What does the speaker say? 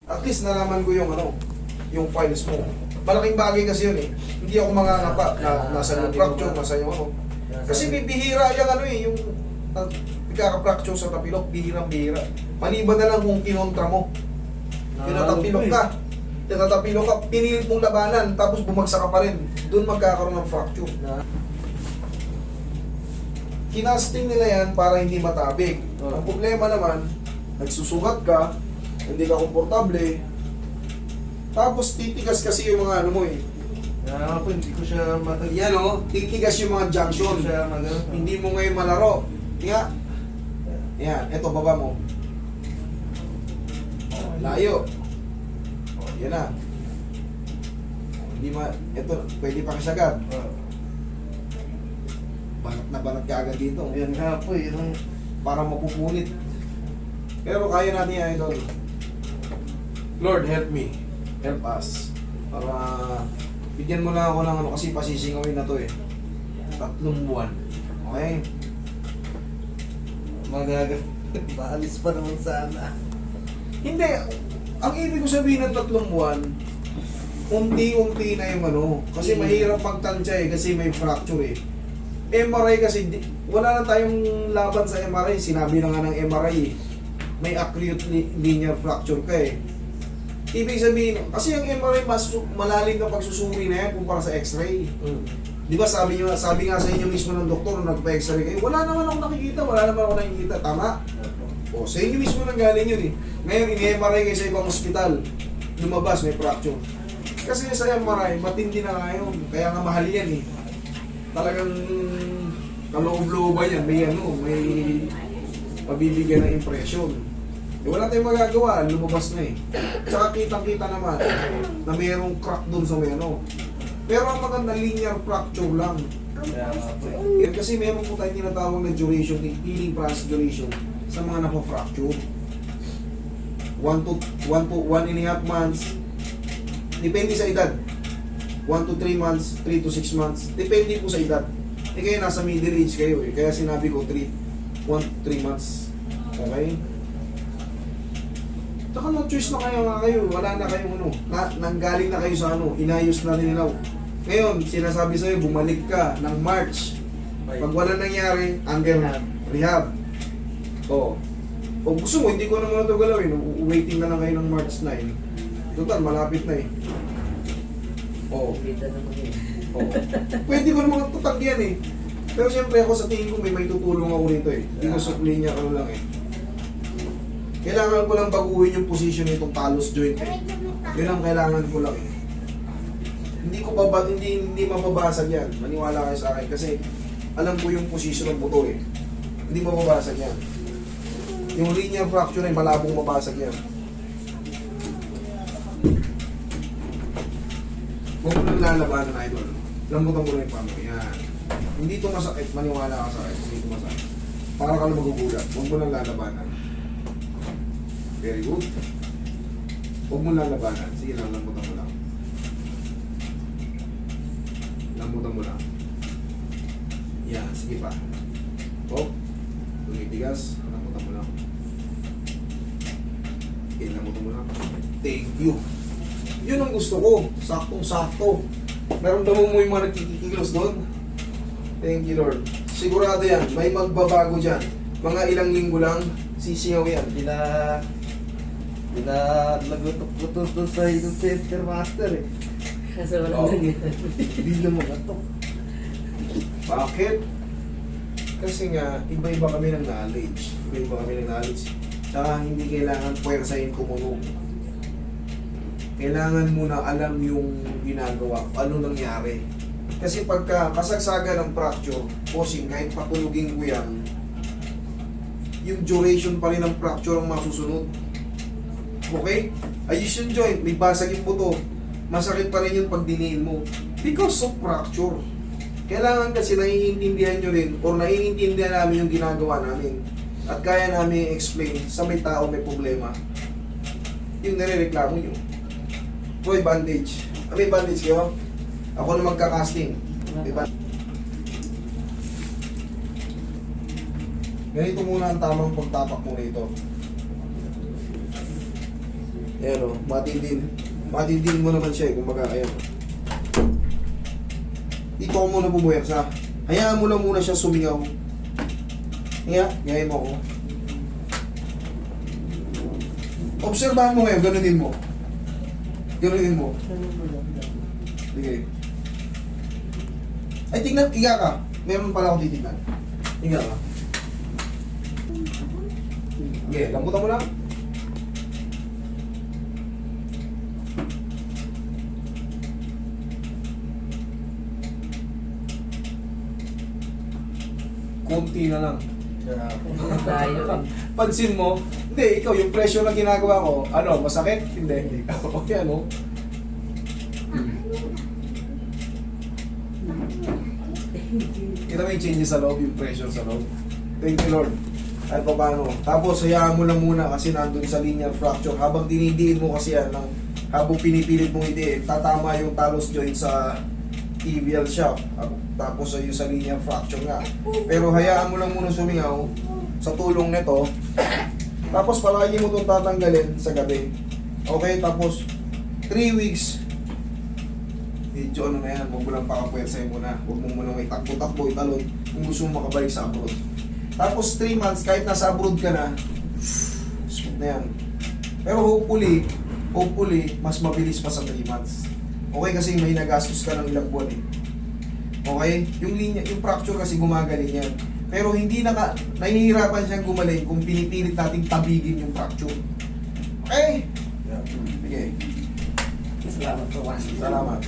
At least nalaman ko yung ano, yung files mo. Malaking bagay kasi yun eh. Hindi ako mangangapa na nasa yung fracture, nasa yung ano. Kasi bibihira yung ano eh, yung nagkaka-fracture sa tapilok, bihirang-bihira. Maliban na lang kung kinontra mo. Tinatapilok ka. Tinatapilok ka, pinilit mong labanan, tapos bumagsak ka pa rin. Doon magkakaroon ng fracture. Kinasting nila yan para hindi matabig. Ang problema naman, nagsusugat ka, hindi ka komportable, tapos titigas kasi yung mga ano mo eh. Kaya ako, hindi ko siya matag... Yan o, titigas yung mga junction. Siya magano. Hindi mo ngayon malaro. Kaya, yan, eto baba mo. Layo. Yan na. Hindi eto, pwede pa kasagad. Banat na banat ka agad dito. Yan nga po, yun ang... Para mapupunit. Pero kaya natin yan, idol. Lord, help me. Help us. Para bigyan mo na ako ng ano kasi pasisingawin na to eh. 3 buwan. Okay? Magaga... Maalis pa naman sana. Hindi. Ang ibig ko sabihin ng 3 buwan, unti-unti na yung ano. Kasi mahirap magtansya eh, kasi may fracture eh. MRI kasi, wala na tayong laban sa MRI. Sinabi na nga ng MRI eh. May acute linear fracture ka eh. Ibig sabihin, kasi yung MRI mas malalim na pagsusuri na yan kumpara sa X-ray. Di ba sabi nga sa inyo mismo ng doktor nung nagpa-X-ray kayo, wala naman ako nakikita, wala naman ako nakikita. Tama? O, sa inyo mismo nang galing yun eh. Ngayon, ini-MRI kayo sa ibang ospital. Lumabas, may fracture. Kasi sa MRI, matindi na nga yun. Kaya nga mahal yan eh. Talagang kaloob-looban yan. May ano, may pabibigyan ng impression. Eh, wala tayong magagawa, lumabas na eh. Tsaka kitang-kita naman na mayroong crack doon sa may ano. Pero ang maganda, linear fracture lang. Kaya nga po. Kasi meron po tayong tinatawag na duration, healing process duration sa mga napa-fracture. 1 to 1.5 months. Depende sa edad. 1 to 3 months, 3 to 6 months. Depende po sa edad. Eh kayo nasa middle age kayo eh. Kaya sinabi ko 1 to 3 months. Okay? Tsaka no choice na kayo nga kayo. Wala na kayong ano. Nanggaling na kayo sa ano. Inayos na nila. Ngayon, sinasabi sa'yo, bumalik ka ng March. Pag wala nangyari, under rehab. O gusto mo, hindi ko naman ito galawin. Waiting na lang kayo ng March 9. Total, malapit na eh. Pwede ko naman tutagyan eh. Pero siyempre ako sa tingin ko may tutulong ako rito eh. Hindi ko sukli niya ano lang eh. Kailangan ko lang baguhin yung position nitong talus joint eh. Yun ang kailangan ko lang eh. Hindi mababasag yan. Maniwala kayo sa akin kasi alam ko yung position ng buto eh. Hindi mababasag yan. Yung linear fracture ay malabong mabasag yan. Huwag mo nang lalabanan, idol. Lambutan mo na yung pamo. Yan. Hindi ito masakit. Maniwala ka sa akin. Hindi ito masakit. Para ka lang magugulat. Huwag mo nang lalabanan. Very good. Huwag mo lalabanan. Sige lang, lambutan mo lang. Lambutan mo lang. Yan, sige pa. Oh, tumitigas. Lambutan mo lang. Okay, lambutan mo lang. Thank you. Yun ang gusto ko. Saktong-sakto. Naramdaman mo yung mga nagkikikilos doon? Thank you, Lord. Sigurado yan. May magbabago dyan. Mga ilang linggo lang, sisingaw yan. Lagutok-gutok doon sa yung center master eh. Kasi walang nangyari. Hindi na makatok. Bakit? Kasi nga, iba-iba kami ng knowledge. Iba-iba kami ng knowledge. Tsaka hindi kailangan puwersahin kumunog. Kailangan muna alam yung ginagawa, ano nangyari. Kasi pagka kasagsaga ng fracture, posing, kahit patulugin ko yan, yung duration pa rin ng fracture ang masusunod. Okay? Ayos yung joint, may basag yung buto. Masakit pa rin yung pag diniin mo. Because of fracture. Kailangan kasi naiintindihan nyo rin or naiintindihan namin yung ginagawa namin. At kaya namin i-explain sa may tao may problema. Yung nare-reklamo nyo. Boy, bandage. May bandage kayo? Ako na magka-casting. May ganito muna ang tamang pagtapak mo rito. Ayan o, matindin. Matindin mo naman siya eh, kumbaga, ayan. Dito ko muna bumuwersa. Hayaan mo lang muna siya sumingaw. Nga, ngayon mo ako. Obserbahan mo ngayon, ganunin mo. Ganunin mo. Sige. Ay, tingnan, higa ka. Meron pala ako titignan. Higa ka. Sige, lambutan mo lang. Kunti na lang. Tayo. Pansin mo, hindi, ikaw, yung pressure na ginagawa ko, ano, masakit? Hindi. Okay, ano? Kita mo yung changes sa loob, yung pressure sa loob. Thank you, Lord. At pa paano. Tapos, hayaan mo lang muna kasi nandun sa linear fracture. Habang dinidiin mo kasi yan, habang pinipilit mong idiin, tatama yung talus joint sa tibial shaft. Tapos yung sa linear fracture nga. Pero hayaan mo lang muna sumingaw sa tulong nito. Tapos palagi mo itong tatanggalin sa gabi. Okay, tapos 3 weeks. Medyo ano na yan, huwag mo lang pakapwersay mo na. Huwag mo muna may takbo-takbo, italon kung gusto mo makabalik sa abroad. Tapos 3 months, kahit nasa abroad ka na, smooth na yan. Pero hopefully, mas mabilis pa sa 3 months. Okay, kasi may nagastos ka ng ilang buwan eh. Okay? Yung fracture kasi gumagaling yan. Pero hindi nahihirapan siyang gumaling kung pinipilit nating tabigin yung fracture. Okay? Okay. Salamat po. Salamat.